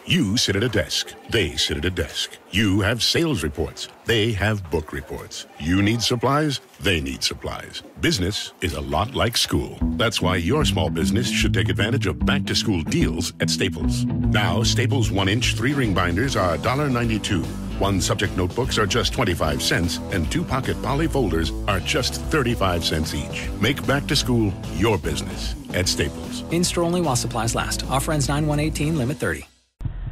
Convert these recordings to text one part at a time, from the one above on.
You sit at a desk. They sit at a desk. You have sales reports. They have book reports. You need supplies. They need supplies. Business is a lot like school. That's why your small business should take advantage of back-to-school deals at Staples. Now, Staples 1-inch 3-ring binders are $1.92. 1 subject notebooks are just 25 cents, and 2 pocket poly folders are just 35 cents each. Make back-to-school your business at Staples. In-store only while supplies last. Offer ends 9/1/18, limit 30.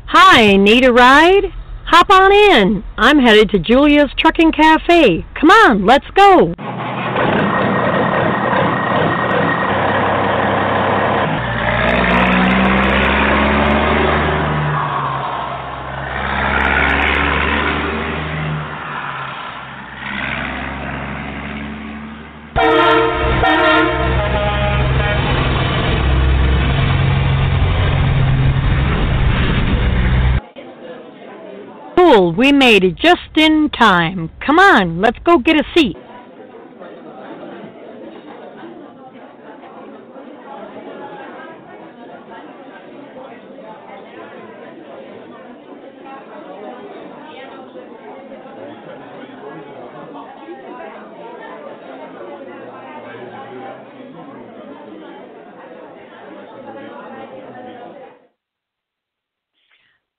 Hi, need a ride? Hop on in. I'm headed to Julia's Trucking Cafe. Come on, let's go. We made it just in time. Come on, let's go get a seat.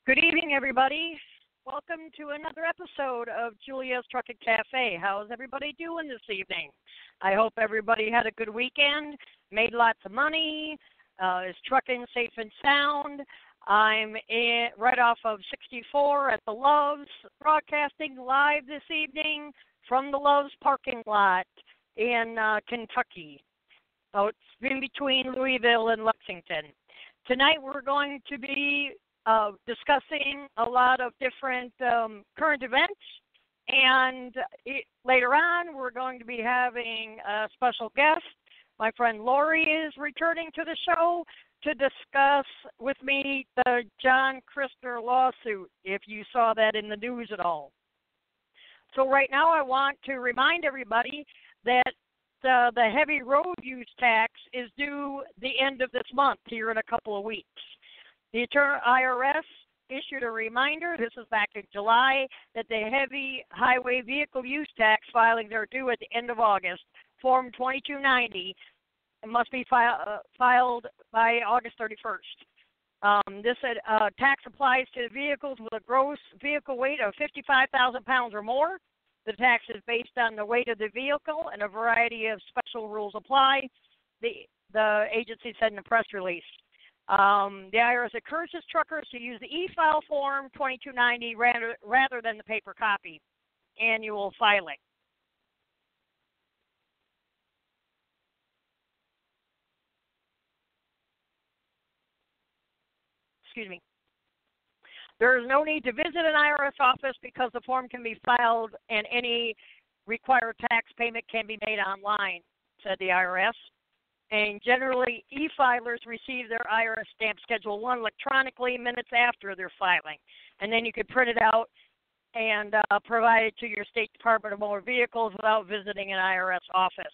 Good evening, everybody. Welcome to another episode of Julia's Trucking Cafe. How's everybody doing this evening? I hope everybody had a good weekend, made lots of money, is trucking safe and sound. I'm right off of 64 at the Loves, broadcasting live this evening from the Loves parking lot in Kentucky. So it's in between Louisville and Lexington. Tonight we're going to be discussing a lot of different current events, and later on we're going to be having a special guest. My friend Lori is returning to the show to discuss with me the John Christner lawsuit, if you saw that in the news at all. So right now I want to remind everybody that the heavy road use tax is due the end of this month, here in a couple of weeks. The IRS issued a reminder, this is back in July, that the heavy highway vehicle use tax filings are due at the end of August. Form 2290 must be filed by August 31st. This tax applies to vehicles with a gross vehicle weight of 55,000 pounds or more. The tax is based on the weight of the vehicle, and a variety of special rules apply, the agency said in a press release. The IRS encourages truckers to use the e-file form 2290 rather than the paper copy annual filing. Excuse me. There is no need to visit an IRS office because the form can be filed and any required tax payment can be made online, said the IRS. And generally, e-filers receive their IRS stamp Schedule 1 electronically minutes after their filing. And then you could print it out and provide it to your State Department of Motor Vehicles without visiting an IRS office.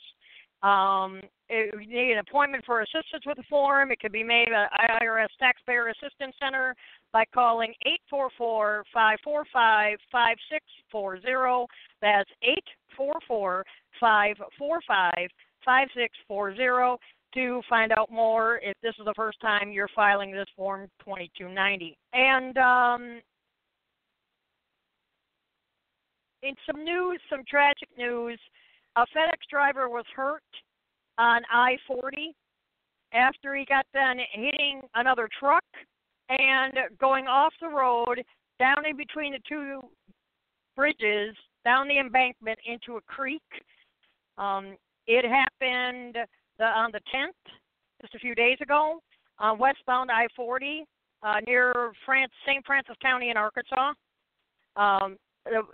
If you need an appointment for assistance with the form, it can be made at IRS Taxpayer Assistance Center by calling 844-545-5640. That's 844-545-5640 to find out more if this is the first time you're filing this Form 2290. And in some news, some tragic news, a FedEx driver was hurt on I-40 after he got done hitting another truck and going off the road, down in between the two bridges, down the embankment into a creek. It happened on the 10th, just a few days ago, westbound I-40 near St. Francis County in Arkansas. The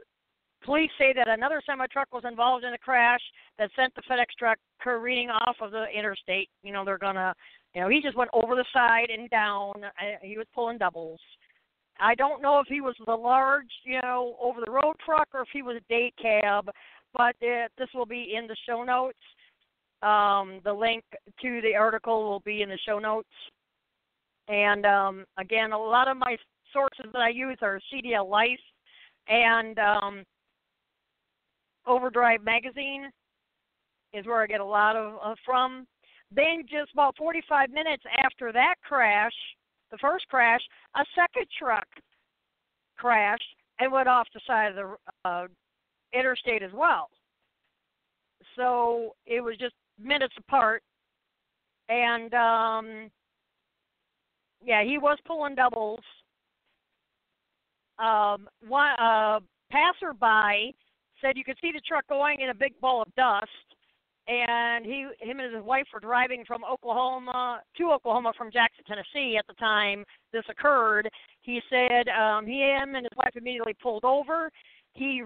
police say that another semi-truck was involved in a crash that sent the FedEx truck careening off of the interstate. You know, they're going to, he just went over the side and down. He was pulling doubles. I don't know if he was the large, over-the-road truck or if he was a day cab, but this will be in the show notes. The link to the article will be in the show notes. And, again, a lot of my sources that I use are CDL Life and Overdrive Magazine is where I get a lot of from. Then just about 45 minutes after that crash, the first crash, a second truck crashed and went off the side of the interstate as well. So it was just minutes apart. And, yeah, he was pulling doubles. One passerby said you could see the truck going in a big ball of dust. And him and his wife were driving from Oklahoma from Jackson, Tennessee at the time this occurred. He said him and his wife immediately pulled over. He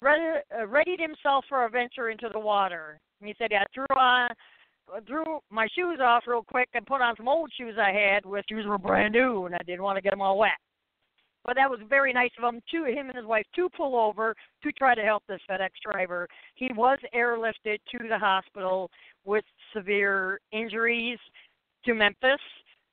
readied himself for a venture into the water. And he said, yeah, I drew my shoes off real quick and put on some old shoes I had, which shoes were brand new, and I didn't want to get them all wet. But that was very nice of him and his wife to pull over to try to help this FedEx driver. He was airlifted to the hospital with severe injuries to Memphis,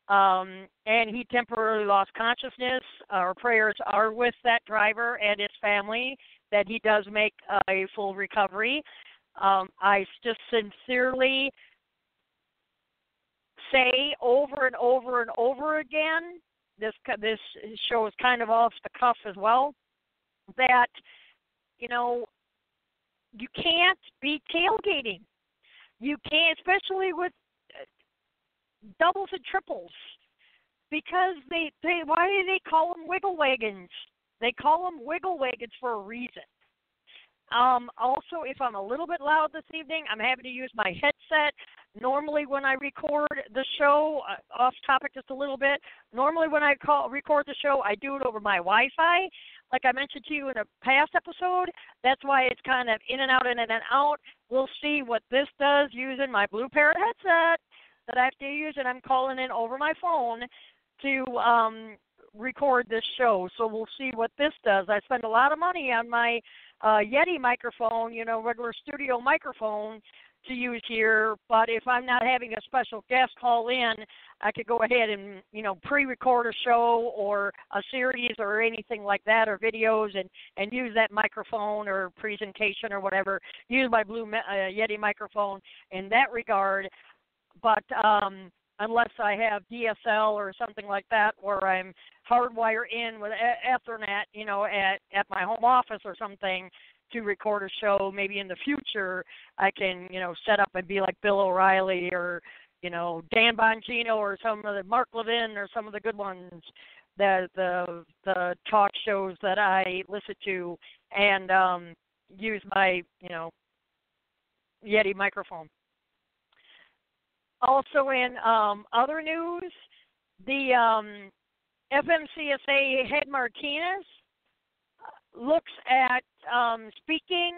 and he temporarily lost consciousness. Our prayers are with that driver and his family that he does make a full recovery. I just sincerely say over and over and over again, this show is kind of off the cuff as well, that, you can't be tailgating. You can't, especially with doubles and triples, because why do they call them wiggle wagons? They call them wiggle wagons for a reason. Also, if I'm a little bit loud this evening, I'm having to use my headset. Normally when I record the show, off topic just a little bit, normally when I record the show, I do it over my Wi-Fi. Like I mentioned to you in a past episode, that's why it's kind of in and out, in and out. We'll see what this does using my Blue Parrot headset that I have to use, and I'm calling in over my phone to record this show. So we'll see what this does. I spend a lot of money on my Yeti microphone, regular studio microphone to use here, but if I'm not having a special guest call in, I could go ahead and, pre-record a show or a series or anything like that, or videos, and use that microphone or presentation or whatever, use my Blue Yeti microphone in that regard. But unless I have DSL or something like that, where I'm hardwired in with Ethernet, at my home office or something to record a show, maybe in the future I can, set up and be like Bill O'Reilly or, Dan Bongino or some of the Mark Levin or some of the good ones, the talk shows that I listen to, and use my, Yeti microphone. Also in other news, the FMCSA head Martinez looks at speaking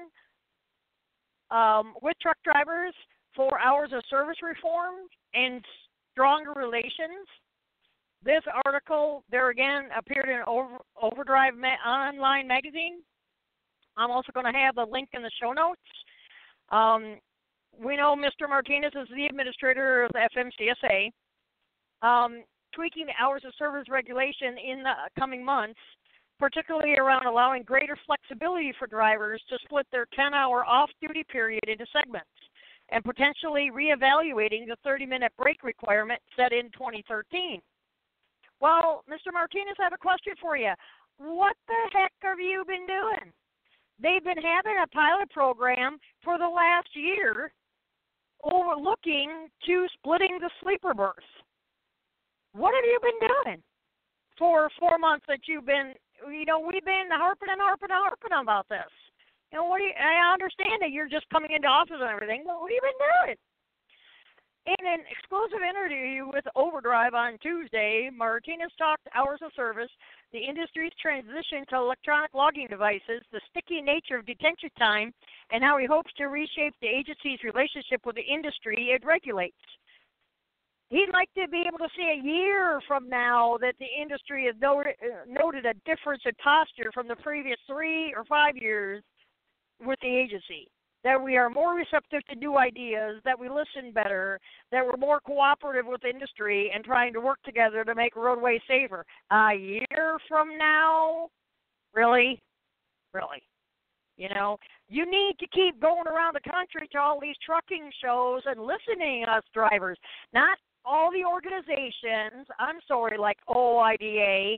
with truck drivers for hours of service reform and stronger relations. This article, there again, appeared in Overdrive Online magazine. I'm also going to have a link in the show notes. We know Mr. Martinez is the administrator of the FMCSA. Tweaking the hours of service regulation in the coming months, particularly around allowing greater flexibility for drivers to split their 10-hour off-duty period into segments, and potentially reevaluating the 30-minute break requirement set in 2013. Well, Mr. Martinez, I have a question for you. What the heck have you been doing? They've been having a pilot program for the last year overlooking to splitting the sleeper berths. What have you been doing for 4 months that you've been, we've been harping about this? I understand that you're just coming into office and everything, but what have you been doing? In an exclusive interview with Overdrive on Tuesday, Martinez talked hours of service, the industry's transition to electronic logging devices, the sticky nature of detention time, and how he hopes to reshape the agency's relationship with the industry it regulates. He'd like to be able to see a year from now that the industry has noted a difference in posture from the previous 3 or 5 years with the agency. that we are more receptive to new ideas, that we listen better, that we're more cooperative with industry and trying to work together to make roadways safer. A year from now, really? Really? You know, you need to keep going around the country to all these trucking shows and listening to us drivers, not all the organizations. I'm sorry, like OIDA.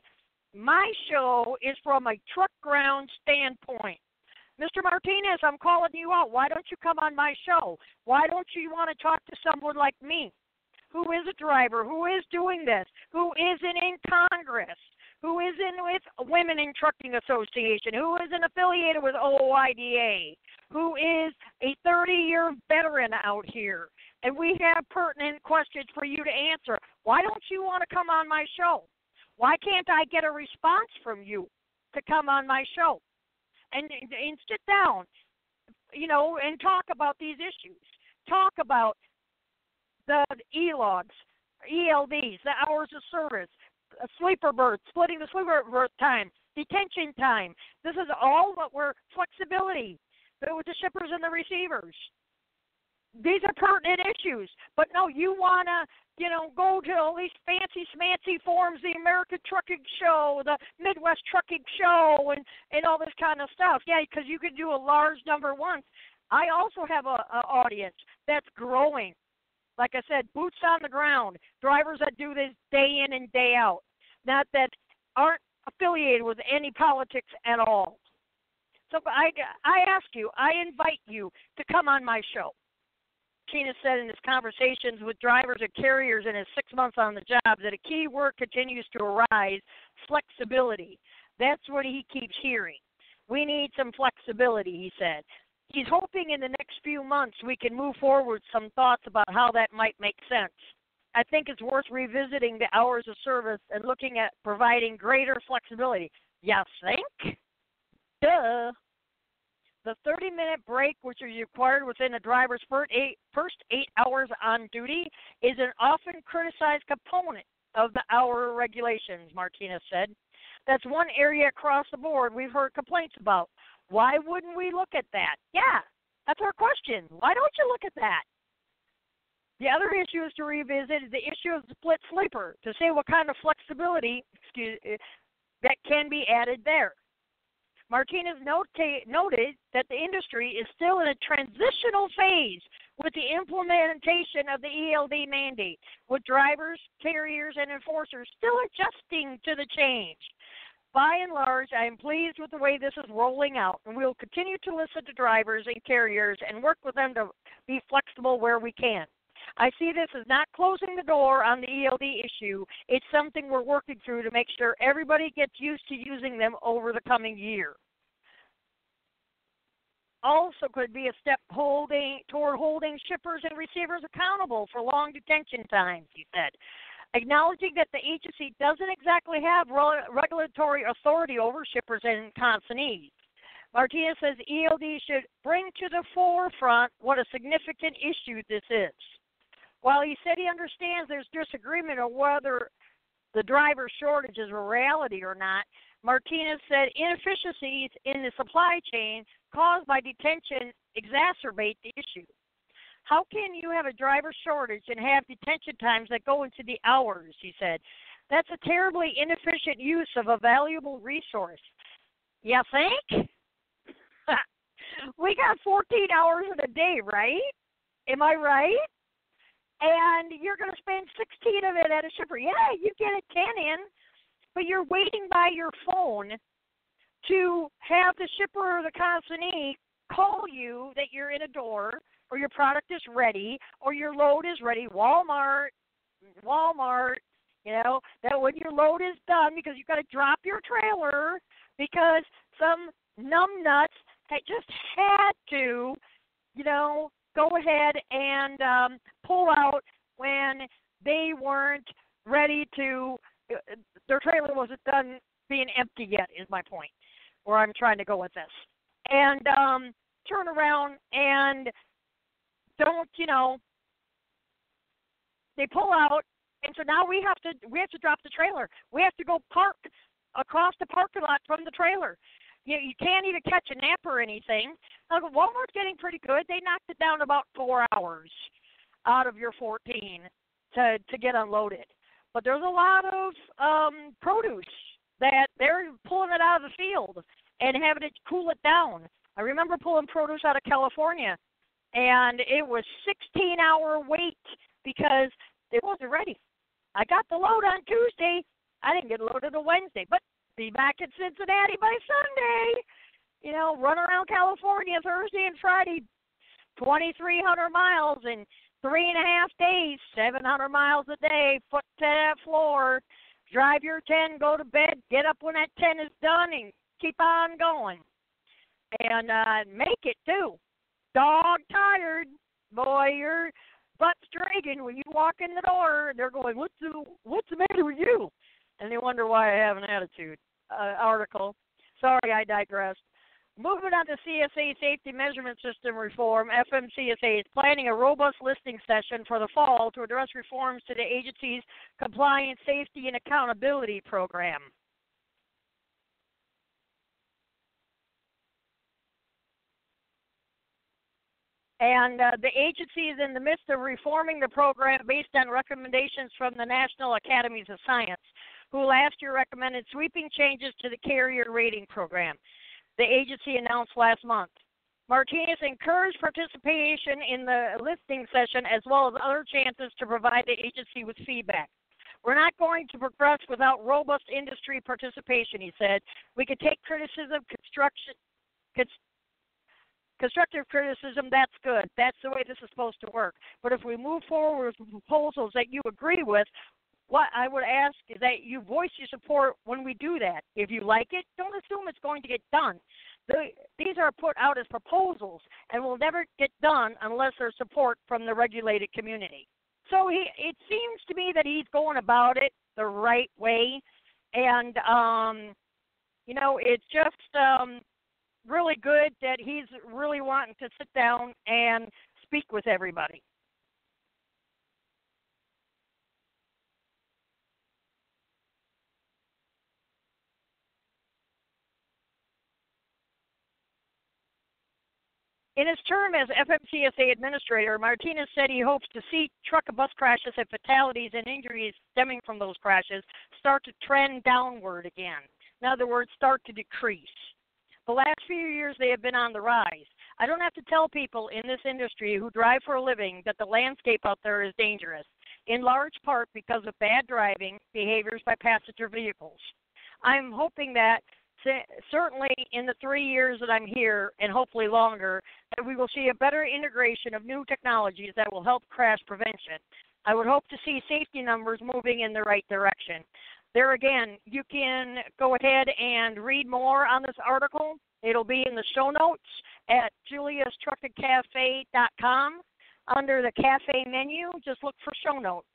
My show is from a truck ground standpoint. Mr. Martinez, I'm calling you out. Why don't you come on my show? Why don't you want to talk to someone like me who is a driver, who is doing this, who isn't in Congress, who isn't with Women in Trucking Association, who isn't affiliated with OIDA, who is a 30-year veteran out here, and we have pertinent questions for you to answer. Why don't you want to come on my show? Why can't I get a response from you to come on my show? And sit down, you know, and talk about these issues. Talk about the e-logs, ELDs, the hours of service, sleeper berths, splitting the sleeper berth time, detention time. This is all what we're flexibility with the shippers and the receivers. These are pertinent issues. But no, you want to, you know, go to all these fancy smancy forums, the American Trucking Show, the Midwest Trucking Show, and all this kind of stuff. Yeah, because you can do a large number once. I also have an audience that's growing. Like I said, boots on the ground, drivers that do this day in and day out, not that aren't affiliated with any politics at all. So I ask you, I invite you to come on my show. Tina said in his conversations with drivers and carriers in his 6 months on the job that a key word continues to arise, flexibility. That's what he keeps hearing. We need some flexibility, he said. He's hoping in the next few months we can move forward some thoughts about how that might make sense. I think it's worth revisiting the hours of service and looking at providing greater flexibility. You think? Duh. The 30-minute break, which is required within a driver's first 8 hours on duty, is an often criticized component of the hour regulations, Martinez said. That's one area across the board we've heard complaints about. Why wouldn't we look at that? Yeah, that's our question. Why don't you look at that? The other issue is to revisit the issue of the split sleeper, to say what kind of flexibility that can be added there. Martinez noted that the industry is still in a transitional phase with the implementation of the ELD mandate, with drivers, carriers, and enforcers still adjusting to the change. By and large, I am pleased with the way this is rolling out, and we will continue to listen to drivers and carriers and work with them to be flexible where we can. I see this as not closing the door on the ELD issue. It's something we're working through to make sure everybody gets used to using them over the coming year. Also could be a step toward holding shippers and receivers accountable for long detention times, he said. Acknowledging that the agency doesn't exactly have regulatory authority over shippers and consignees. Martinez says ELD should bring to the forefront what a significant issue this is. While he said he understands there's disagreement on whether the driver shortage is a reality or not, Martinez said inefficiencies in the supply chain caused by detention exacerbate the issue. How can you have a driver shortage and have detention times that go into the hours, he said. That's a terribly inefficient use of a valuable resource. You think? We got 14 hours in a day, right? Am I right? And you're going to spend 16 of it at a shipper. Yeah, you get a 10 in, but you're waiting by your phone to have the shipper or the consignee call you that you're in a door or your product is ready or your load is ready. Walmart, you know, that when your load is done because you've got to drop your trailer because some numbnuts just had to, you know, go ahead and pull out when they weren't ready to, their trailer wasn't done being empty yet, is my point, where I'm trying to go with this. And turn around and don't, you know, they pull out, and so now we have to drop the trailer. We have to go park across the parking lot from the trailer. You can't even catch a nap or anything. Walmart's getting pretty good. They knocked it down about 4 hours out of your 14 to get unloaded. But there's a lot of produce that they're pulling it out of the field and having it cool it down. I remember pulling produce out of California, and it was 16-hour wait because it wasn't ready. I got the load on Tuesday. I didn't get loaded until Wednesday, but be back in Cincinnati by Sunday. You know, run around California Thursday and Friday, 2,300 miles in 3.5 days, 700 miles a day, foot to that floor, drive your 10, go to bed, get up when that 10 is done, and keep on going. And make it, too. Dog tired. Boy, your butt's dragging when you walk in the door. They're going, what's the matter with you? And they wonder why I have an attitude. Article. Sorry, I digressed. Moving on to CSA Safety Measurement System Reform, FMCSA is planning a robust listening session for the fall to address reforms to the agency's Compliance, Safety, and Accountability Program. And the agency is in the midst of reforming the program based on recommendations from the National Academies of Science, who last year recommended sweeping changes to the carrier rating program. The agency announced last month. Martinez encouraged participation in the listening session as well as other chances to provide the agency with feedback. We're not going to progress without robust industry participation, he said. We could take criticism, constructive criticism, that's good. That's the way this is supposed to work. But if we move forward with proposals that you agree with, what I would ask is that you voice your support when we do that. If you like it, don't assume it's going to get done. These are put out as proposals and will never get done unless there's support from the regulated community. So it seems to me that he's going about it the right way. And, it's just really good that he's really wanting to sit down and speak with everybody. In his term as FMCSA administrator, Martinez said he hopes to see truck and bus crashes and fatalities and injuries stemming from those crashes start to trend downward again. In other words, start to decrease. The last few years, they have been on the rise. I don't have to tell people in this industry who drive for a living that the landscape out there is dangerous, in large part because of bad driving behaviors by passenger vehicles. I'm hoping that certainly in the 3 years that I'm here, and hopefully longer, that we will see a better integration of new technologies that will help crash prevention. I would hope to see safety numbers moving in the right direction. There again, you can go ahead and read more on this article. It'll be in the show notes at juliastruckingcafe.com. Under the cafe menu, just look for show notes.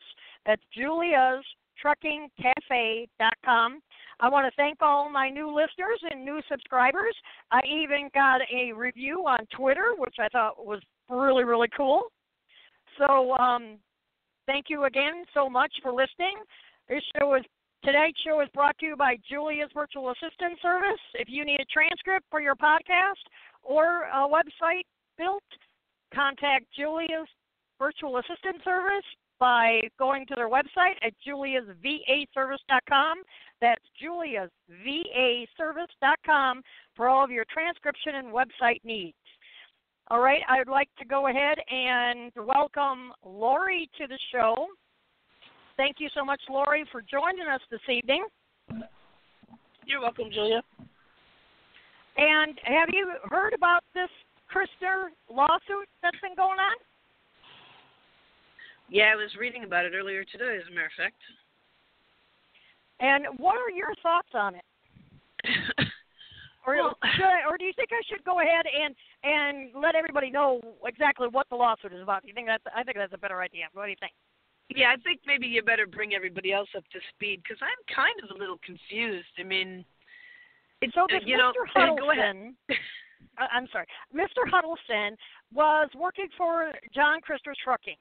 That's juliastruckingcafe.com. I want to thank all my new listeners and new subscribers. I even got a review on Twitter, which I thought was really, really cool. So thank you again so much for listening. Tonight's show is brought to you by Julia's Virtual Assistant Service. If you need a transcript for your podcast or a website built, contact Julia's Virtual Assistant Service by going to their website at juliasvaservice.com. That's juliasvaservice.com for all of your transcription and website needs. All right, I'd like to go ahead and welcome Lori to the show. Thank you so much, Lori, for joining us this evening. You're welcome, Julia. And have you heard about this Christner lawsuit that's been going on? Yeah, I was reading about it earlier today, as a matter of fact. And what are your thoughts on it? Or do you think I should go ahead and let everybody know exactly what the lawsuit is about? I think that's a better idea. What do you think? Yeah, I think maybe you better bring everybody else up to speed because I'm kind of a little confused. I mean, so this Mr. Huddleston, I'm sorry, Mr. Huddleston was working for John Christner Trucking,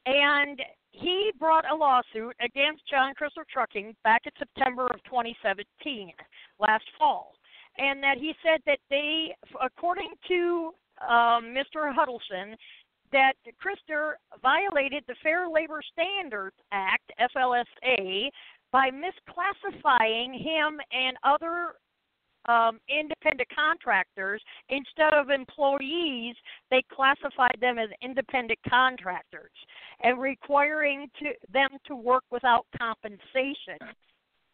and he brought a lawsuit against John Christner Trucking back in September of 2017, last fall, and that he said that they, according to Mr. Huddleston that Christner violated the Fair Labor Standards Act, FLSA, by misclassifying him and other independent contractors. Instead of employees, they classified them as independent contractors and requiring them to work without compensation.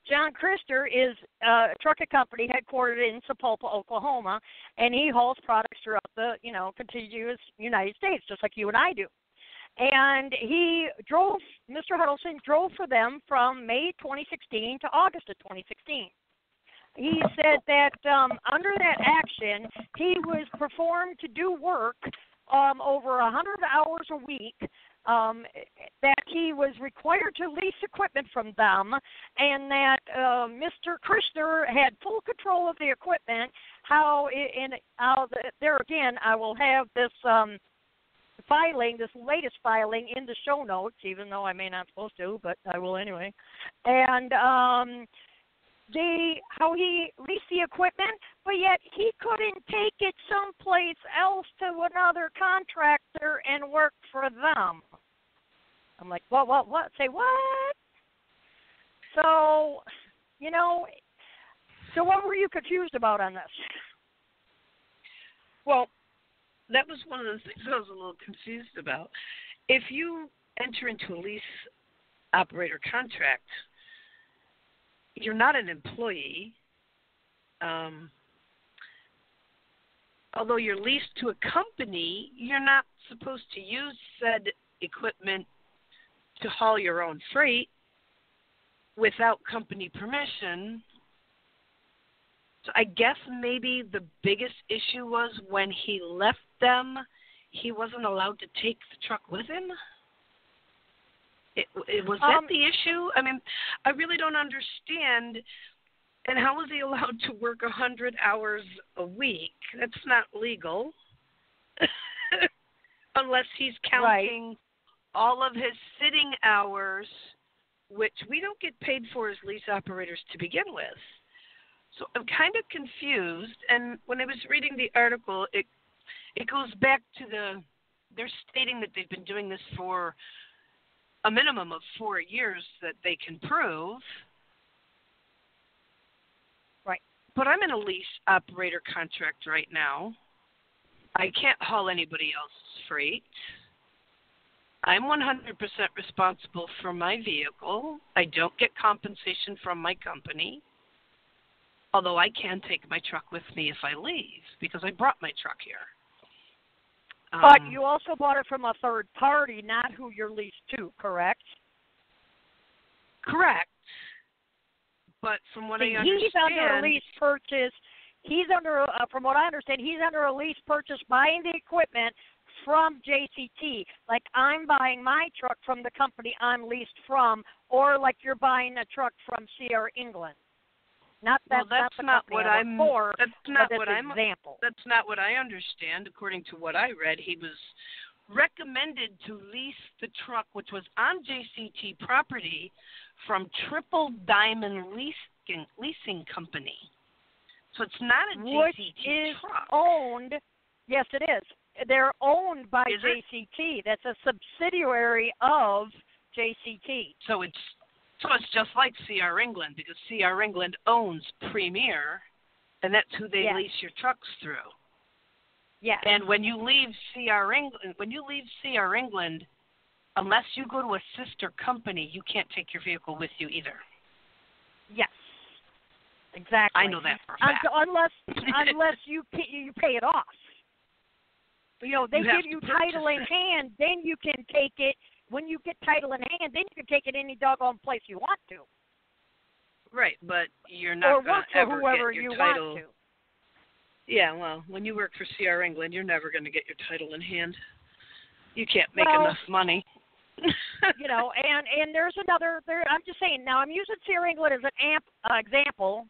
John Christner is a trucking company headquartered in Sapulpa, Oklahoma, and he hauls products throughout the, contiguous United States, just like you and I do. And Mr. Huddleston drove for them from May 2016 to August of 2016. He said that under that action, he was performed to do work over 100 hours a week, that he was required to lease equipment from them, and that Mr. Christner had full control of the equipment. There again, I will have this this latest filing in the show notes, even though I may not supposed to, but I will anyway. And how he leased the equipment, but yet he couldn't take it someplace else to another contractor and work for them. I'm like, what? Say what? So, so what were you confused about on this? Well, that was one of the things I was a little confused about. If you enter into a lease operator contract, you're not an employee. Although you're leased to a company, you're not supposed to use said equipment to haul your own freight without company permission. So I guess maybe the biggest issue was when he left them, he wasn't allowed to take the truck with him. Was that the issue? I mean, I really don't understand. And how was he allowed to work 100 hours a week? That's not legal. Unless he's counting all of his sitting hours, which we don't get paid for as lease operators to begin with. So I'm kind of confused. And when I was reading the article, it goes back to they're stating that they've been doing this for a minimum of 4 years that they can prove. Right. But I'm in a lease operator contract right now. I can't haul anybody else's freight. I'm 100% responsible for my vehicle. I don't get compensation from my company, although I can take my truck with me if I leave because I brought my truck here. But you also bought it from a third party, not who you're leased to, correct? Correct. But from what I understand, he's under a lease purchase. From what I understand, he's under a lease purchase buying the equipment from JCT. Like I'm buying my truck from the company I'm leased from, or like you're buying a truck from CR England. That's not what I understand. According to what I read, he was recommended to lease the truck, which was on JCT property, from Triple Diamond Leasing Company. So it's not a JCT truck. Owned. Yes, it is. They're owned by JCT. That's a subsidiary of JCT. So it's just like CR England, because CR England owns Premier, and that's who they lease your trucks through. Yes. And when you leave CR England, unless you go to a sister company, you can't take your vehicle with you either. Yes. Exactly. I know that for a fact. Unless you pay it off. They give you title in hand, then you can take it. When you get title in hand, then you can take it any doggone place you want to. Right, but you're not going to ever whoever get your you title. Want to. Yeah, well, when you work for CR England, you're never going to get your title in hand. You can't make enough money. And there's another. I'm just saying. Now I'm using CR England as an example.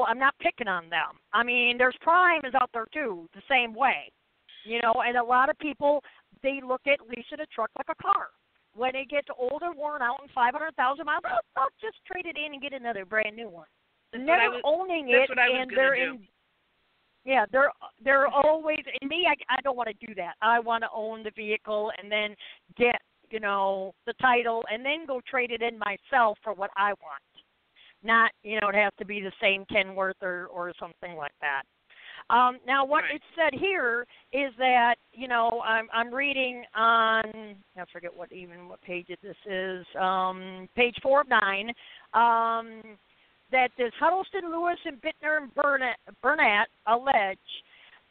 I'm not picking on them. I mean, there's Prime is out there too, the same way. And a lot of people, they look at leasing a truck like a car. When it gets old and worn out and 500,000 miles, they'll just trade it in and get another brand new one. Never owning it, and they're in. Yeah, they're always, and me, I don't want to do that. I want to own the vehicle and then get, the title and then go trade it in myself for what I want. Not, it has to be the same Kenworth or something like that. Now, what it said here is that, I'm reading on, I forget what page this is, page 4 of 9, that this Huddleston, Lewis, and Bittner and Burnett allege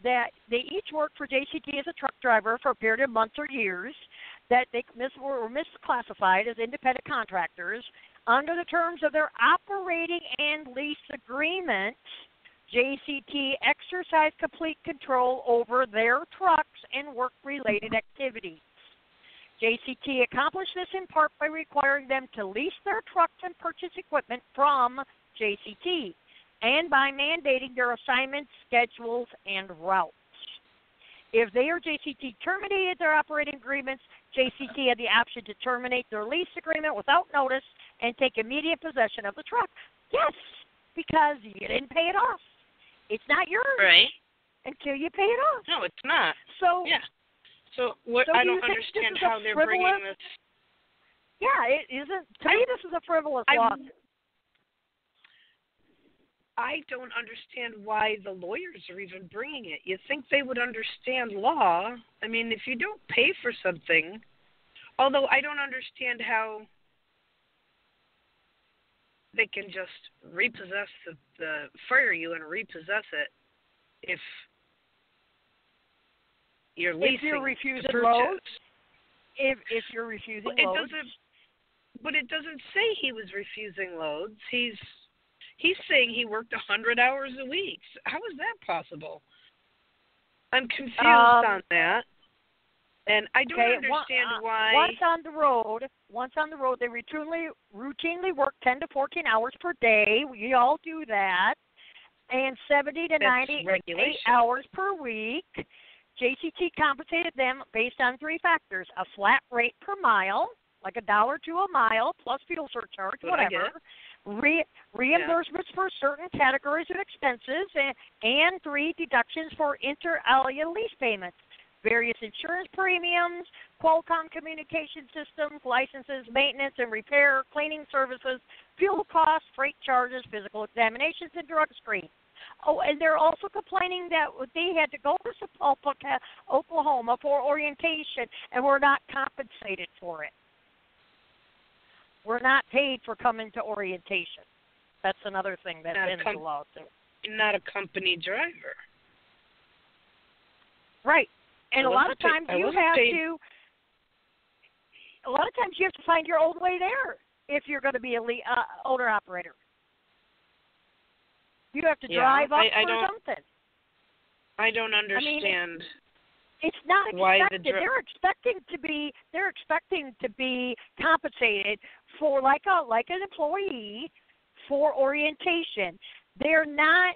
that they each worked for JCT as a truck driver for a period of months or years, that they were misclassified as independent contractors. Under the terms of their operating and lease agreements, JCT exercised complete control over their trucks and work-related activities. JCT accomplished this in part by requiring them to lease their trucks and purchase equipment from JCT, and by mandating their assignments, schedules, and routes. If they or JCT terminated their operating agreements, JCT had the option to terminate their lease agreement without notice and take immediate possession of the truck. Yes, because you didn't pay it off. It's not yours until you pay it off. No, it's not. So yeah. So I don't understand how they're bringing this. Yeah, it isn't. To me, this is a frivolous lawsuit. I don't understand why the lawyers are even bringing it. You think they would understand law? I mean, if you don't pay for something, although I don't understand how they can just repossess fire you and repossess it if you're leasing. If you're refusing loads. If you're refusing loads. But it doesn't say he was refusing loads. He's saying he worked 100 hours a week. How is that possible? I'm confused on that. And I don't understand why. Once on the road, they routinely work 10 to 14 hours per day. We all do that. And 70 to 98 hours per week. JCT compensated them based on 3 factors: a flat rate per mile, like $1 to a mile, plus fuel surcharge, whatever. Reimbursements for certain categories of expenses, and 3 deductions for inter alia lease payments, various insurance premiums, Qualcomm communication systems, licenses, maintenance and repair, cleaning services, fuel costs, freight charges, physical examinations, and drug screens. Oh, and they're also complaining that they had to go to Sapulpa, Oklahoma for orientation and were not compensated for it. We're not paid for coming to orientation. That's another thing that's in the lawsuit. Not a company driver. Right. And a lot of times you have to find your own way there if you're going to be a owner-operator. You have to drive up for something. I don't understand. It's not why expected. They're expecting to be compensated for like an employee for orientation. They're not.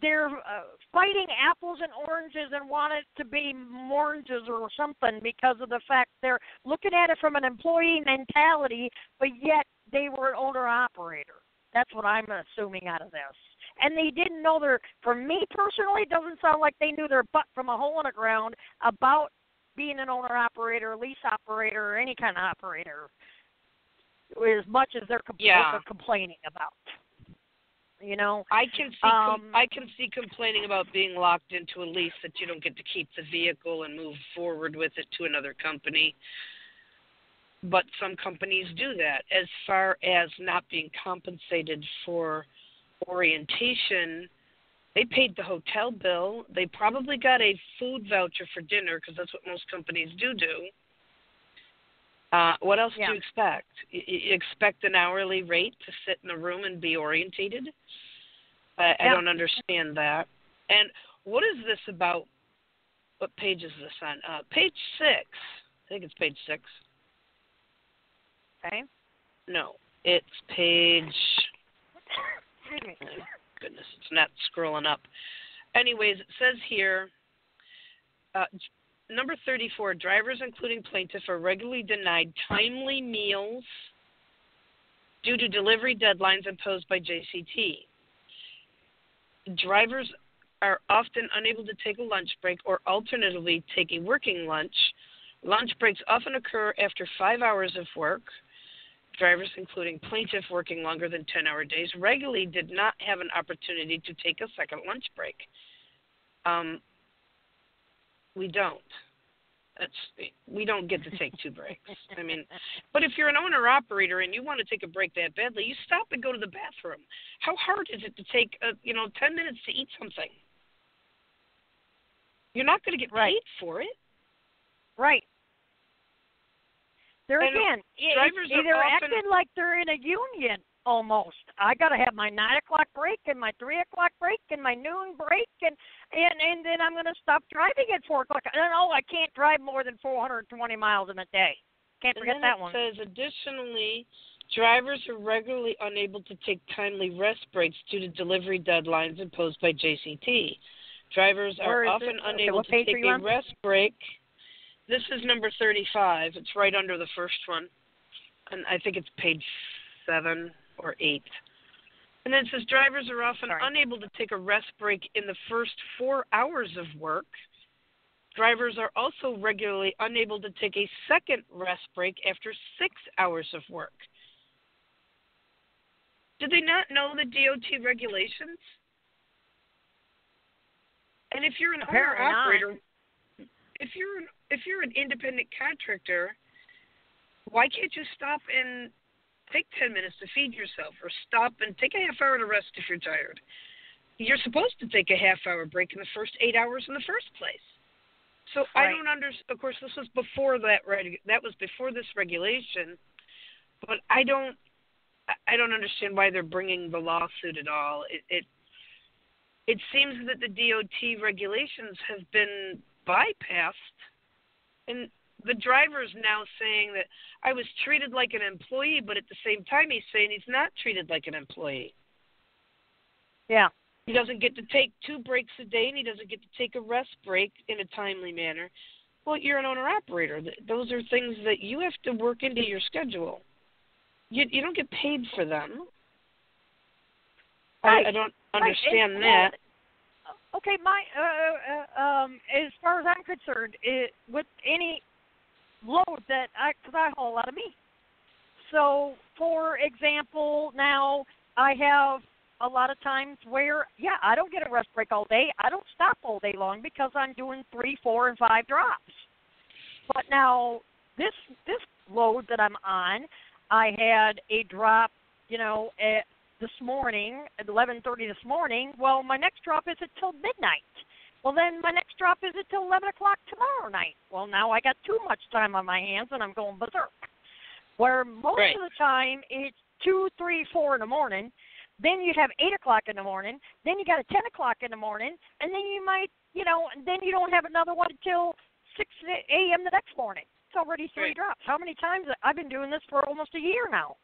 They're fighting apples and oranges and want it to be oranges or something because of the fact they're looking at it from an employee mentality, but yet they were an owner-operator. That's what I'm assuming out of this. And they didn't know for me personally, it doesn't sound like they knew their butt from a hole in the ground about being an owner-operator, lease operator, or any kind of operator as much as they're complaining about. I can see complaining about being locked into a lease that you don't get to keep the vehicle and move forward with it to another company. But some companies do that. As far as not being compensated for orientation, they paid the hotel bill. They probably got a food voucher for dinner because that's what most companies do. What else do you expect? You expect an hourly rate to sit in a room and be orientated? I don't understand that. And what is this about? What page is this on? Page 6. I think it's page 6. Okay. No, it's page... Oh, goodness, it's not scrolling up. Anyways, it says here, number 34, drivers, including plaintiff, are regularly denied timely meals due to delivery deadlines imposed by JCT. Drivers are often unable to take a lunch break or alternatively take a working lunch. Lunch breaks often occur after 5 hours of work. Drivers, including plaintiff working longer than 10-hour days, regularly did not have an opportunity to take a second lunch break. We don't. We don't get to take 2 breaks. I mean, but if you're an owner-operator and you want to take a break that badly, you stop and go to the bathroom. How hard is it to take, 10 minutes to eat something? You're not going to get paid for it. Right. They're, and again, they're acting like they're in a union almost. I got to have my 9 o'clock break and my 3 o'clock break and my noon break, and then I'm going to stop driving at 4 o'clock. No, I can't drive more than 420 miles in a day. Can't forget that one. It says, additionally, drivers are regularly unable to take timely rest breaks due to delivery deadlines imposed by JCT. Drivers are often unable to take a rest break. This is number 35. It's right under the first one. And I think it's page 7 or 8. And then it says drivers are often unable to take a rest break in the first 4 hours of work. Drivers are also regularly unable to take a second rest break after 6 hours of work. Did they not know the DOT regulations? And if you're an owner-operator, if you're an independent contractor, why can't you stop and take 10 minutes to feed yourself, or stop and take a half hour to rest if you're tired? You're supposed to take a half-hour break in the first 8 hours in the first place. So I don't understand. Of course, this was before that. That was before this regulation, but I don't understand why they're bringing the lawsuit at all. It seems that the DOT regulations have been bypassed, and the driver's now saying that I was treated like an employee, but at the same time he's saying he's not treated like an employee. Yeah. He doesn't get to take 2 breaks a day, and he doesn't get to take a rest break in a timely manner. Well, you're an owner-operator. Those are things that you have to work into your schedule. You don't get paid for them. I don't understand that. Okay, as far as I'm concerned, with any load because I haul a lot of meat. So, for example, now I have a lot of times where, I don't get a rest break all day. I don't stop all day long because I'm doing 3, 4, and 5 drops. But now this load that I'm on, I had a drop, this morning at 11:30 this morning. Well, my next drop isn't till midnight. Well, then my next drop isn't till 11 o'clock tomorrow night. Well, now I got too much time on my hands and I'm going berserk. Where most of the time it's 2, 3, 4 in the morning. Then you have 8 o'clock in the morning. Then you got a 10 o'clock in the morning. And then you might, then you don't have another one until 6 a.m. the next morning. It's already 3 drops. How many times? I've been doing this for almost a year now.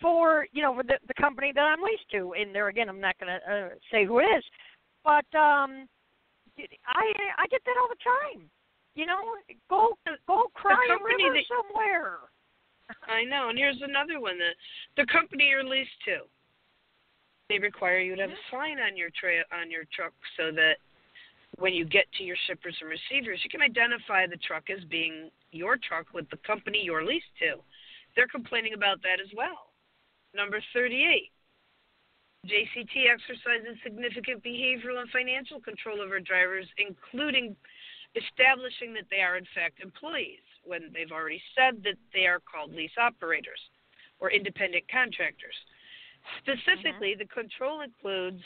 For with the company that I'm leased to, and there again, I'm not going to say who it is, but I get that all the time. Go cry a river somewhere. I know, and here's another one: the company you're leased to, they require you to have a sign on your truck so that when you get to your shippers and receivers, you can identify the truck as being your truck with the company you're leased to. They're complaining about that as well. Number 38, JCT exercises significant behavioral and financial control over drivers, including establishing that they are, in fact, employees, when they've already said that they are called lease operators or independent contractors. Specifically, the control includes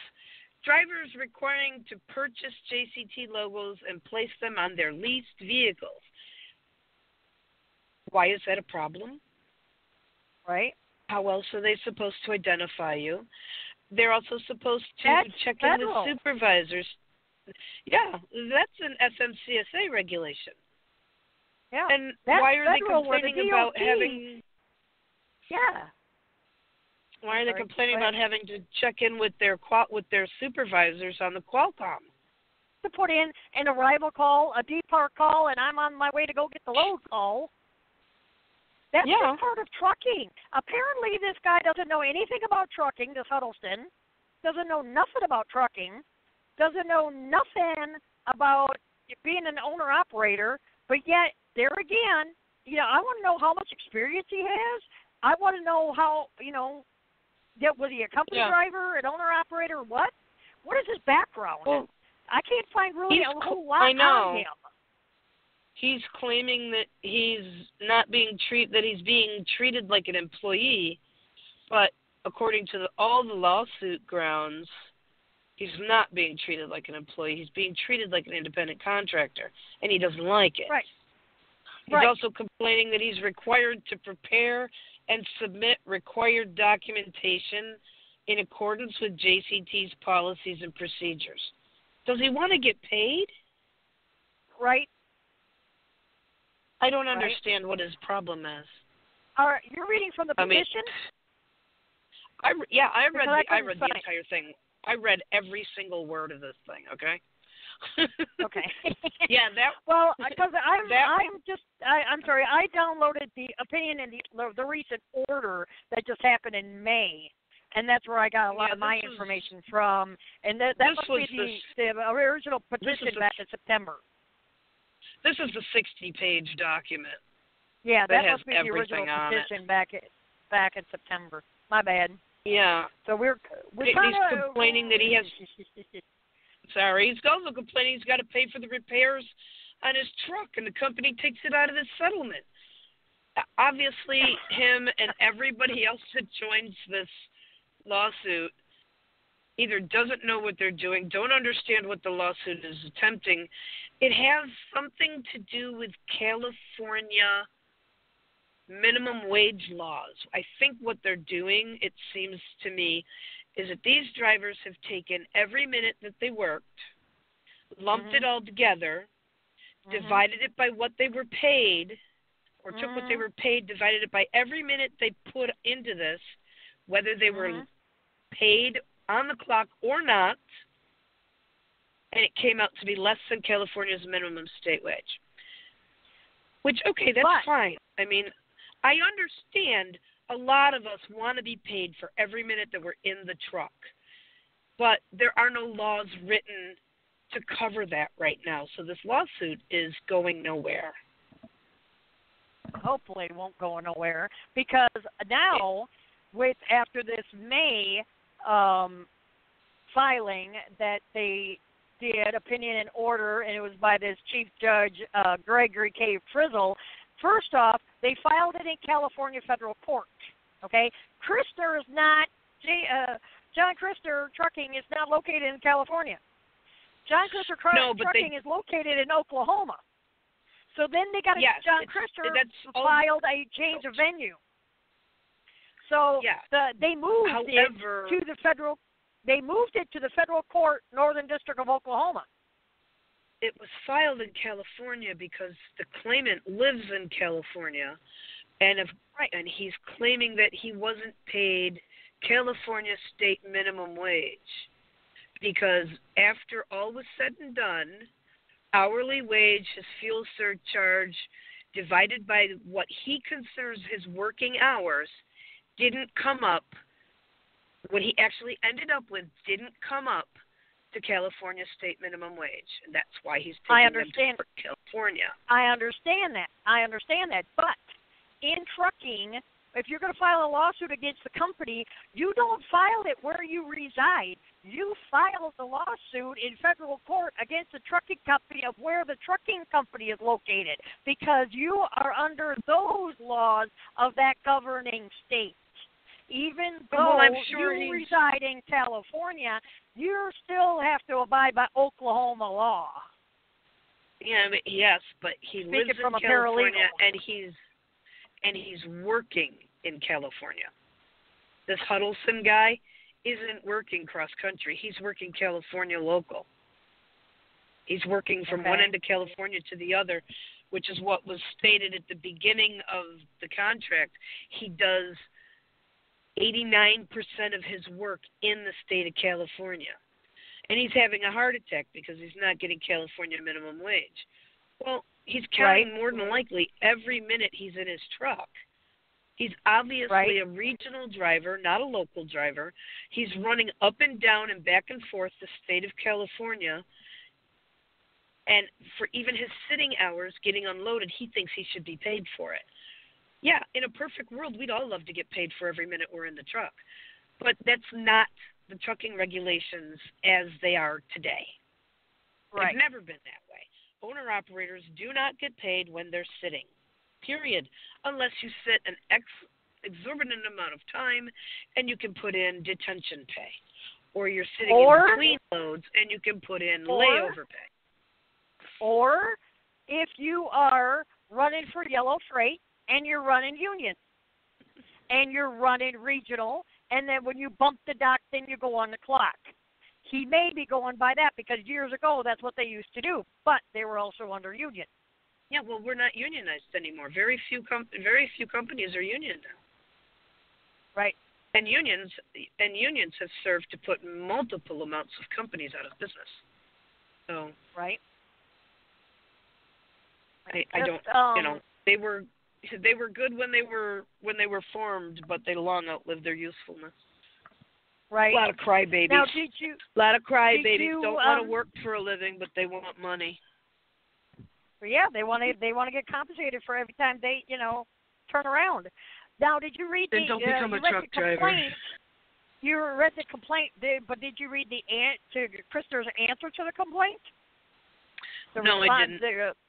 drivers requiring to purchase JCT logos and place them on their leased vehicles. Why is that a problem? Right. How else are they supposed to identify you? They're also supposed to check in with supervisors. Yeah, that's an FMCSA regulation. Yeah. And why are they complaining about having... Yeah. Why are they complaining about having to check in with their supervisors on the Qualcomm? To put in an arrival call, a depart call, and I'm on my way to go get the load call. That's just part of trucking. Apparently, this guy doesn't know anything about trucking, this Huddleston. Doesn't know nothing about trucking. doesn't know nothing about being an owner-operator, but yet, there again, I want to know how much experience he has. I want to know how, was he a company driver, an owner-operator, what? What is his background? Well, I can't find really a whole lot on him. He's claiming that he's being treated like an employee, but according to all the lawsuit grounds, he's not being treated like an employee. He's being treated like an independent contractor, and he doesn't like it. Right. He's also complaining that he's required to prepare and submit required documentation in accordance with JCT's policies and procedures. Does he want to get paid? Right. I don't understand what his problem is. All right, you're reading from the petition? I read the entire thing. I read every single word of this thing, okay? Okay. Yeah, because I'm sorry, I downloaded the opinion in the recent order that just happened in May, and that's where I got a lot of my information from, and that must be the original petition back in September. This is the 60-page document. Yeah, that must be the original petition back in September. My bad. Yeah. So we're he's complaining that he has. Sorry, he's also complaining he's got to pay for the repairs on his truck, and the company takes it out of the settlement. Obviously, him and everybody else that joins this lawsuit either doesn't know what they're doing, don't understand what the lawsuit is attempting. It has something to do with California minimum wage laws. I think what they're doing, it seems to me, is that these drivers have taken every minute that they worked, lumped it all together, divided it by what they were paid, or took what they were paid, divided it by every minute they put into this, whether they were paid on the clock or not, and it came out to be less than California's minimum state wage. Which, okay, that's fine. I mean, I understand a lot of us want to be paid for every minute that we're in the truck, but there are no laws written to cover that right now, so this lawsuit is going nowhere. Hopefully it won't go nowhere, because now, after this May filing that they did, opinion and order, and it was by this Chief Judge Gregory K. Frizzle. First off, they filed it in California federal court. Okay, Christner is not John Christner Trucking is not located in California. John Christner Trucking is located in Oklahoma. So then they got John Christner filed a change of venue. So they moved it to the federal. They moved it to the federal court, Northern District of Oklahoma. It was filed in California because the claimant lives in California, and he's claiming that he wasn't paid California state minimum wage because after all was said and done, hourly wage, his fuel surcharge, divided by what he considers his working hours, didn't come up. What he actually ended up with didn't come up to California state minimum wage, and that's why he's taking them to California. I understand that. But in trucking, if you're going to file a lawsuit against the company, you don't file it where you reside. You file the lawsuit in federal court against the trucking company of where the trucking company is located, because you are under those laws of that governing state. Even though you reside in California, you still have to abide by Oklahoma law. Yeah, but he lives in California, and he's working in California. This Huddleston guy isn't working cross country. He's working California local. He's working from one end of California to the other, which is what was stated at the beginning of the contract. He does 89% of his work in the state of California. And he's having a heart attack because he's not getting California minimum wage. Well, he's counting more than likely every minute he's in his truck. He's obviously Right. a regional driver, not a local driver. He's running up and down and back and forth the state of California. And for even his sitting hours getting unloaded, he thinks he should be paid for it. Yeah, in a perfect world, we'd all love to get paid for every minute we're in the truck. But that's not the trucking regulations as they are today. Right. They've never been that way. Owner-operators do not get paid when they're sitting, period, unless you sit an exorbitant amount of time and you can put in detention pay. Or you're sitting in between loads and you can put in layover pay. Or if you are running for Yellow Freight and you're running union and you're running regional, and then when you bump the dock, then you go on the clock. He may be going by that because years ago that's what they used to do, but they were also under union. Yeah, well, we're not unionized anymore. Very few companies are union now. Right. And unions have served to put multiple amounts of companies out of business. So right. I don't they were good when they were formed, but they long outlived their usefulness. Right. A lot of crybabies. Now, a lot of crybabies don't want to work for a living, but they want money. Yeah, they want to get compensated for every time they turn around. Now, did you read don't become a truck driver. You read the complaint, but did you read Christner's answer to the complaint? No, I didn't.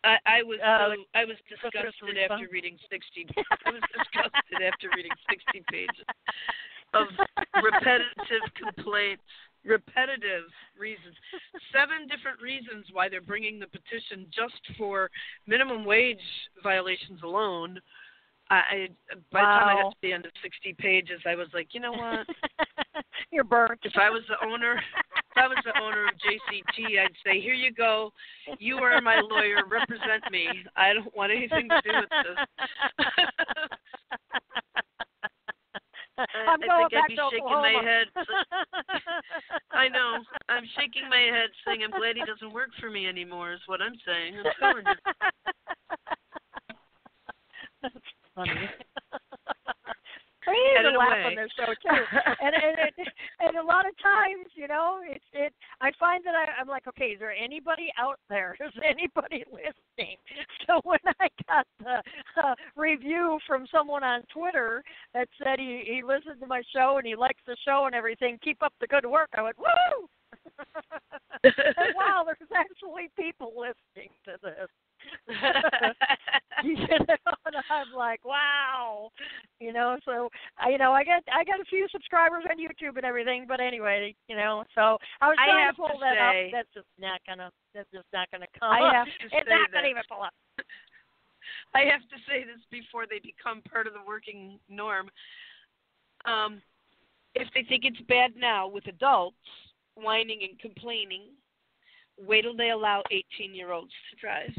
I was disgusted after reading 60. I was disgusted after reading 60 pages of repetitive reasons. 7 different reasons why they're bringing the petition just for minimum wage violations alone. By the time I got to the end of 60 pages, I was like, you know what? You're burnt. If I was the owner of JCT, I'd say, here you go. You are my lawyer. Represent me. I don't want anything to do with this. I think I'd be shaking my head. I know. I'm shaking my head saying I'm glad he doesn't work for me anymore is what I'm saying. I'm telling you. That's funny. I used to laugh on their show too, and a lot of times, I find that I'm like, okay, is there anybody out there? Is anybody listening? So when I got the review from someone on Twitter that said he listened to my show and he likes the show and everything, keep up the good work, I went, woo! And wow, there's actually people listening to this. And I'm like, wow, so I got a few subscribers on YouTube and everything, but anyway, so I was trying to pull that up. That's just not gonna come. I have to say it's not gonna even pull up. I have to say this before they become part of the working norm. If they think it's bad now with adults whining and complaining, wait till they allow 18-year-olds to drive.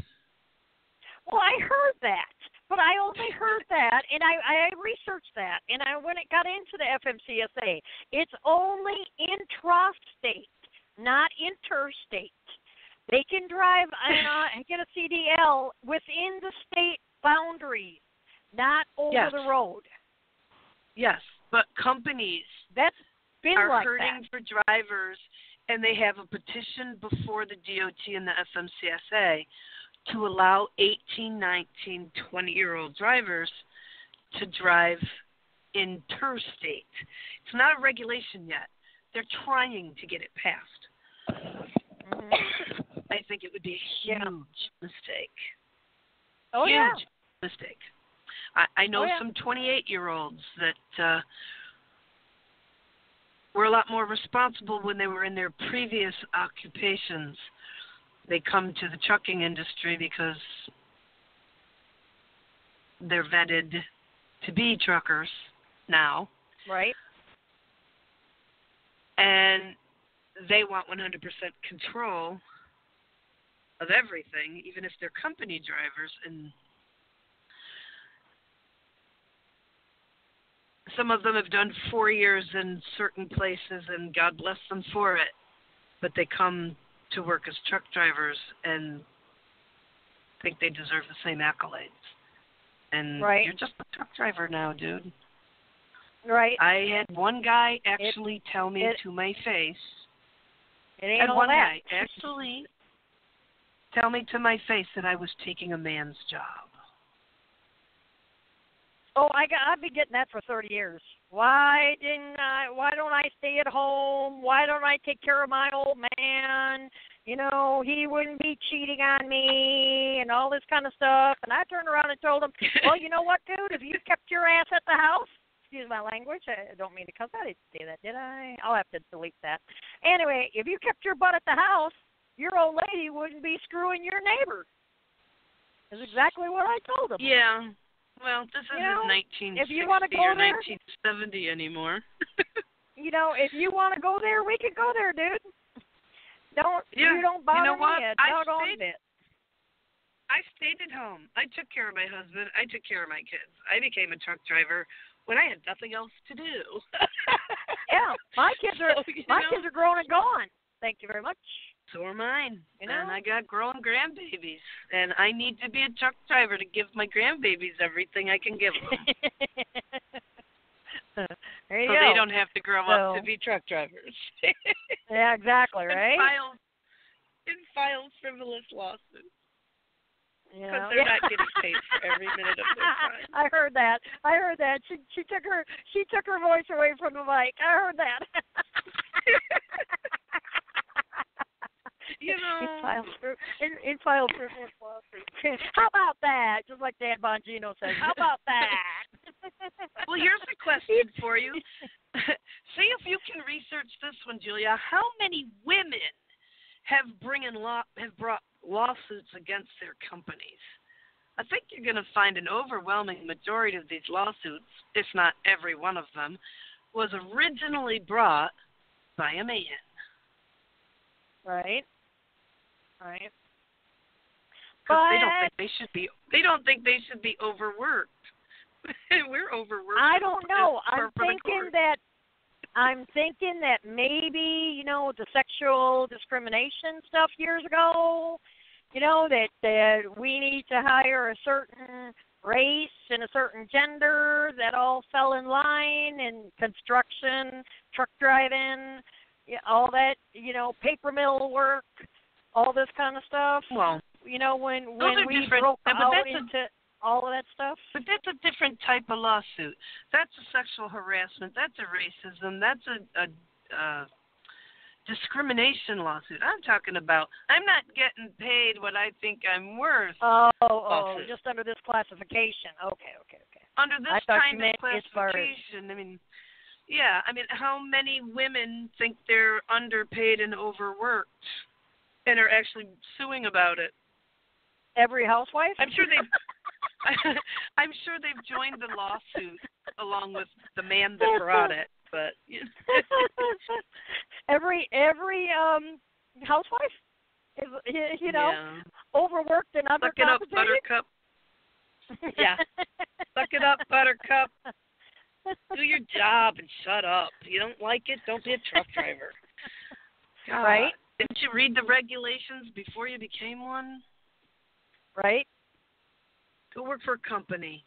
Well, I heard that, but I only heard that, and I researched that, and when it got into the FMCSA, it's only intrastate, not interstate. They can drive and get a CDL within the state boundaries, not over the road. Yes, but companies are hurting for drivers, and they have a petition before the DOT and the FMCSA to allow 18, 19, 20-year-old drivers to drive interstate. It's not a regulation yet. They're trying to get it passed. I think it would be a huge mistake. Oh, huge mistake. I know some 28-year-olds that were a lot more responsible when they were in their previous occupations. They come to the trucking industry because they're vetted to be truckers now. Right. And they want 100% control of everything, even if they're company drivers. And some of them have done 4 years in certain places, and God bless them for it. But they come to work as truck drivers and think they deserve the same accolades. And Right. you're just a truck driver now, dude. Right. I had one guy actually tell me to my face. It ain't all that. Guy actually tell me to my face that I was taking a man's job. Oh, I've been getting that for 30 years. Why don't I stay at home? Why don't I take care of my old man? You know, he wouldn't be cheating on me and all this kind of stuff. And I turned around and told him, well, you know what, dude? If you kept your ass at the house, excuse my language, I don't mean to cuss. I didn't say that, did I? I'll have to delete that. Anyway, if you kept your butt at the house, your old lady wouldn't be screwing your neighbor. That's exactly what I told him. Yeah. Well, this isn't 1960 if you want to go or there, 1970 anymore. You know, if you want to go there, we can go there, dude. You don't bother me a doggone bit. I stayed at home. I took care of my husband. I took care of my kids. I became a truck driver when I had nothing else to do. Yeah, my kids are grown and gone. Thank you very much. So are mine. You know? And I got grown grandbabies. And I need to be a truck driver to give my grandbabies everything I can give them. There you so go. they don't have to grow up to be truck drivers. Yeah, exactly, right? And file frivolous lawsuits. Yeah. Because they're not getting paid for every minute of their time. I heard that. She took her voice away from the mic. I heard that. You know, in file frivolous lawsuits. How about that? Just like Dan Bongino says. How about that? Well, here's a question for you. See if you can research this one, Julia. How many women have brought lawsuits against their companies? I think you're going to find an overwhelming majority of these lawsuits, if not every one of them, was originally brought by a man. Right. Right. Because they don't think they should be overworked. We're overworked. I don't know. I'm thinking that maybe, you know, the sexual discrimination stuff years ago, you know, that we need to hire a certain race and a certain gender that all fell in line in construction, truck driving, all that, you know, paper mill work, all this kind of stuff. Well, you know, when we different. broke out into all of that stuff. But that's a different type of lawsuit. That's a sexual harassment. That's a racism. That's a discrimination lawsuit. I'm talking about I'm not getting paid what I think I'm worth. Oh, just under this classification. Okay. Under this kind of classification, I mean, how many women think they're underpaid and overworked and are actually suing about it? Every housewife? I'm sure they've joined the lawsuit along with the man that brought it. But every housewife is, overworked and undercompensated. Suck it up, Buttercup. Yeah. Suck it up, Buttercup. Do your job and shut up. You don't like it, don't be a truck driver. God. Right? Didn't you read the regulations before you became one? Right? Go work for a company.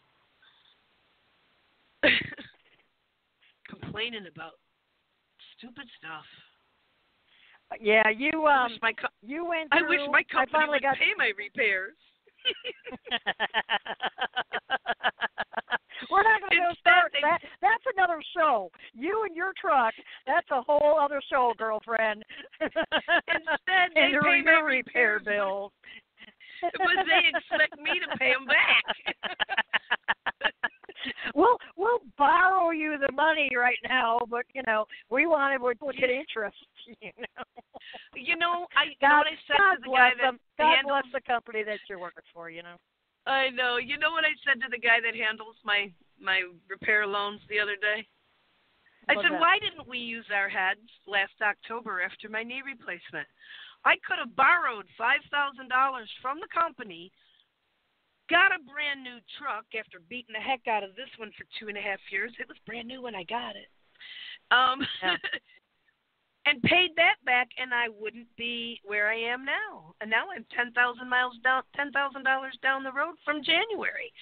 Complaining about stupid stuff. Yeah, you went through. I wish my company would pay my repairs. We're not going to start that. That's another show. You and your truck. That's a whole other show, girlfriend. Instead, they pay my repair bills. But they expect me to pay them back. We'll borrow you the money right now, but we want to get interest. God bless the company that you're working for. I know. You know what I said to the guy that handles my repair loans the other day? I said, why didn't we use our heads last October after my knee replacement? I could have borrowed $5,000 from the company, got a brand new truck after beating the heck out of this one for 2.5 years. It was brand new when I got it. And paid that back, and I wouldn't be where I am now. And now I'm $10,000 down the road from January.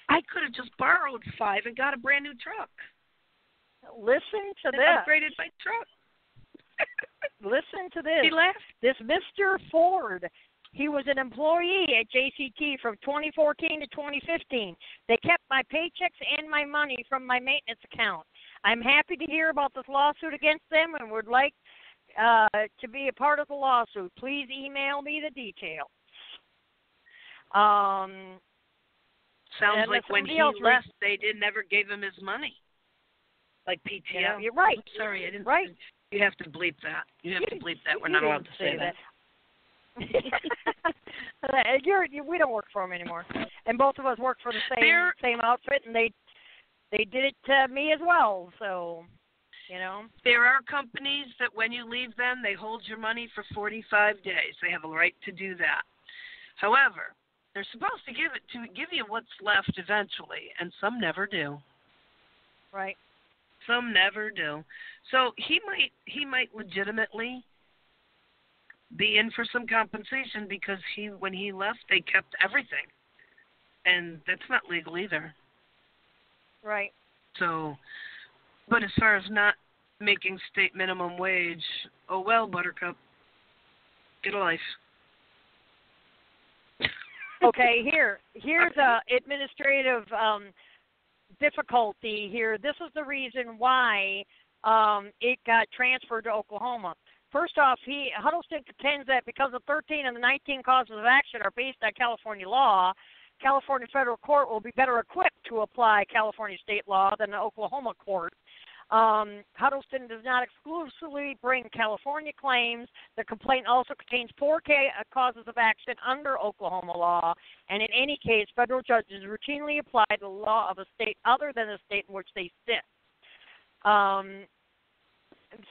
I could have just borrowed $5 and got a brand new truck. Listen to And this. upgraded my truck. Listen to this. He laughed. This Mr. Ford, he was an employee at JCT from 2014 to 2015. They kept my paychecks and my money from my maintenance account. I'm happy to hear about this lawsuit against them and would like to be a part of the lawsuit. Please email me the details. Sounds like when he left, they never gave him his money. Like PTO. Yeah, you're right. I'm sorry, I didn't. Right. You have to bleep that. You have to bleep that. We're not allowed to say that. We don't work for them anymore, and both of us work for the same outfit, and they did it to me as well. So, you know, there are companies that when you leave them, they hold your money for 45 days. They have a right to do that. However, they're supposed to give you what's left eventually, and some never do. Right. Some never do. So he might legitimately be in for some compensation because when he left, they kept everything, and that's not legal either. Right. So, but as far as not making state minimum wage, oh well, Buttercup, get a life. Okay, here's a administrative difficulty here. This is the reason why it got transferred to Oklahoma. First off, Huddleston contends that because the 13 and the 19 causes of action are based on California law, California federal court will be better equipped to apply California state law than the Oklahoma court. Huddleston does not exclusively bring California claims. The complaint also contains 4 causes of action under Oklahoma law, and in any case, federal judges routinely apply the law of a state other than the state in which they sit.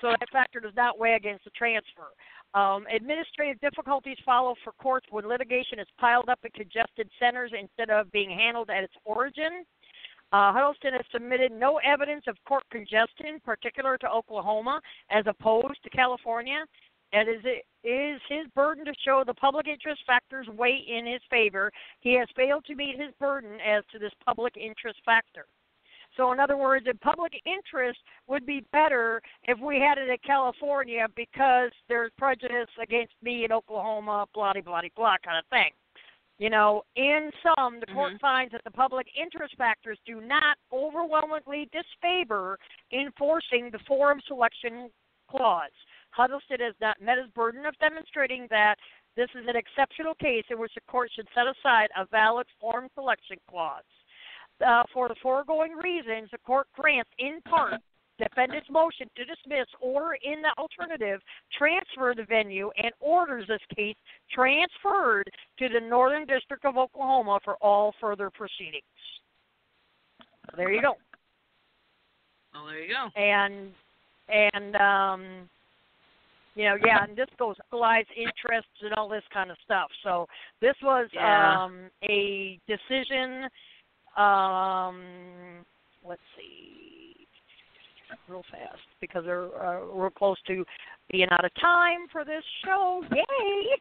So that factor does not weigh against the transfer. Administrative difficulties follow for courts when litigation is piled up in congested centers instead of being handled at its origin. Huddleston has submitted no evidence of court congestion, particular to Oklahoma, as opposed to California. It is his burden to show the public interest factors weigh in his favor. He has failed to meet his burden as to this public interest factor. So, in other words, the public interest would be better if we had it in California because there's prejudice against me in Oklahoma, blah, blah, blah kind of thing. You know, in sum, the court finds that the public interest factors do not overwhelmingly disfavor enforcing the forum selection clause. Huddleston has not met his burden of demonstrating that this is an exceptional case in which the court should set aside a valid forum selection clause. For the foregoing reasons, the court grants, in part, defendant's motion to dismiss or, in the alternative, transfer the venue and orders this case transferred to the Northern District of Oklahoma for all further proceedings. So there you go. Well, there you go. And you know, yeah, and this goes localized interests and all this kind of stuff. So this was a decision. Let's see, real fast because we're close to being out of time for this show. Yay!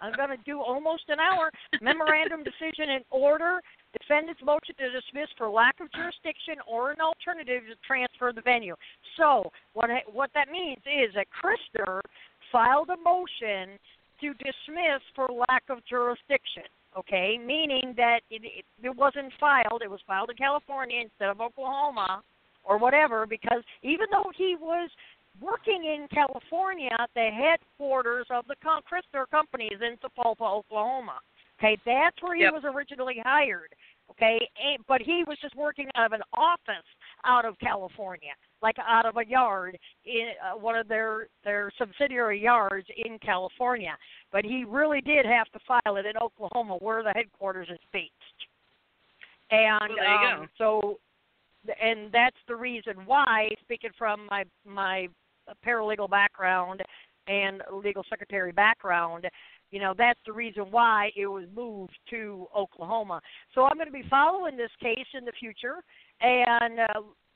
I'm going to do almost an hour. Memorandum decision in order. Defendant's motion to dismiss for lack of jurisdiction or an alternative to transfer the venue. So what that means is that Christner filed a motion to dismiss for lack of jurisdiction. Okay, meaning that it wasn't filed. It was filed in California instead of Oklahoma or whatever, because even though he was working in California, the headquarters of the Christner company is in Sapulpa, Oklahoma. Okay, that's where he was originally hired. Okay, but he was just working out of an office out of California, like out of a yard in one of their subsidiary yards in California. But he really did have to file it in Oklahoma, where the headquarters is based. And well, there you go. So, and that's the reason why, speaking from my paralegal background and legal secretary background, you know, that's the reason why it was moved to Oklahoma. So I'm going to be following this case in the future and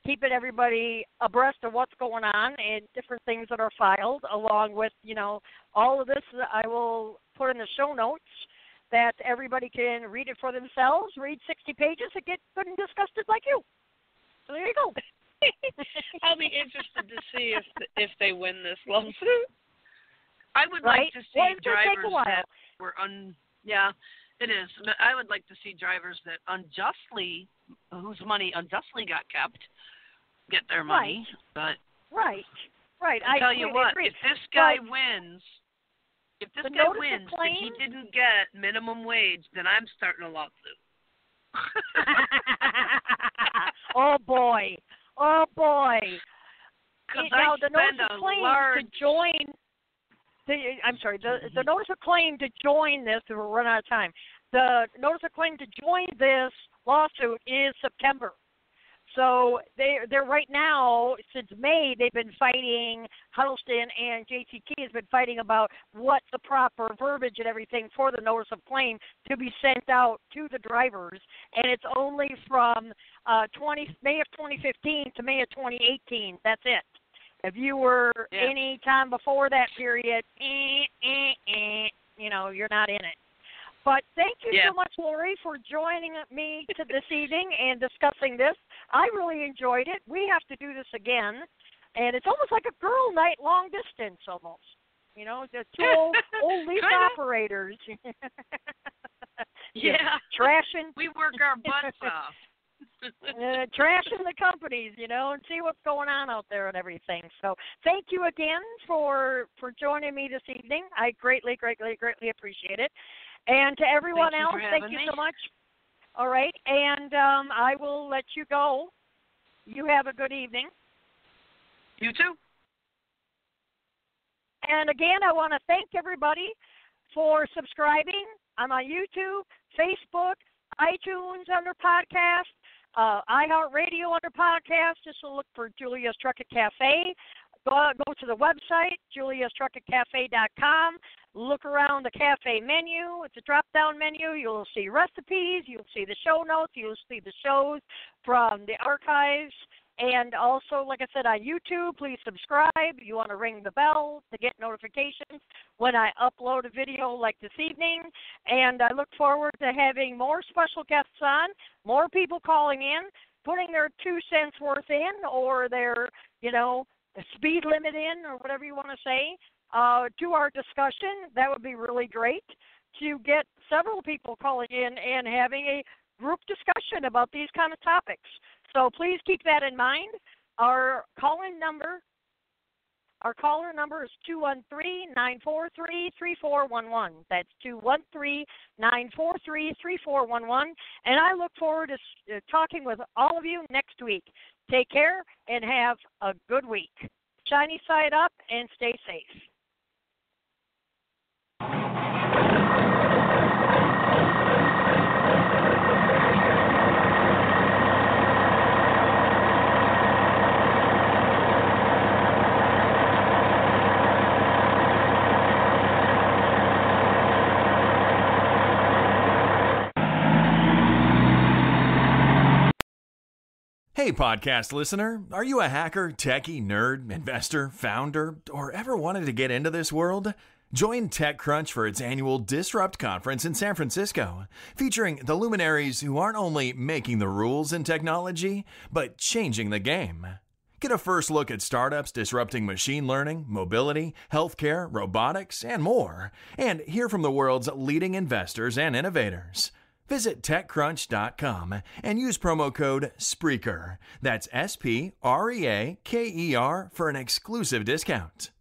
keeping everybody abreast of what's going on and different things that are filed, along with, you know, all of this I will put in the show notes that everybody can read it for themselves, read 60 pages, and get good and disgusted like you. So there you go. I'll be interested to see if they win this lawsuit. I would Right? like to see Well, it's gonna take a drivers while. that were yeah, it is. But I would like to see drivers that whose money unjustly got kept, get their money. Right. But Right. I tell you what, agree. if this guy But wins, the notice of but claim, he didn't get minimum wage, then I'm starting a lawsuit. oh boy. Now the notice of claim to join. The notice of claim to join this. We're running out of time. The notice of claim to join this lawsuit is September. So they're right now, since May, they've been fighting, Huddleston and JTT has been fighting about what the proper verbiage and everything for the notice of claim to be sent out to the drivers. And it's only from May of 2015 to May of 2018. That's it. If you were any time before that period, you're not in it. But thank you so much, Lori, for joining me this evening and discussing this. I really enjoyed it. We have to do this again. And it's almost like a girl night long distance almost. The two old Lease operators. Trashing. We work our butts off. Trashing the companies, and see what's going on out there and everything. So thank you again for joining me this evening. I greatly, greatly, greatly appreciate it. And to everyone else, thank you so much. All right, and I will let you go. You have a good evening. You too. And again, I want to thank everybody for subscribing. I'm on YouTube, Facebook, iTunes under podcast, iHeartRadio under podcast. Just look for Julia's Trucking Cafe. Go to the website, juliastruckingcafe.com. Look around the cafe menu. It's a drop-down menu. You'll see recipes. You'll see the show notes. You'll see the shows from the archives. And also, like I said, on YouTube, please subscribe. You want to ring the bell to get notifications when I upload a video like this evening. And I look forward to having more special guests on, more people calling in, putting their 2 cents worth in, or their, the speed limit in, or whatever you want to say, to our discussion. That would be really great to get several people calling in and having a group discussion about these kind of topics. So please keep that in mind. Our caller number is 213-943-3411. That's 213-943-3411. And I look forward to talking with all of you next week. Take care and have a good week. Shiny side up and stay safe. Hey, podcast listener, are you a hacker, techie, nerd, investor, founder, or ever wanted to get into this world? Join TechCrunch for its annual Disrupt conference in San Francisco, featuring the luminaries who aren't only making the rules in technology, but changing the game. Get a first look at startups disrupting machine learning, mobility, healthcare, robotics, and more, and hear from the world's leading investors and innovators. Visit TechCrunch.com and use promo code SPREAKER. That's SPREAKER for an exclusive discount.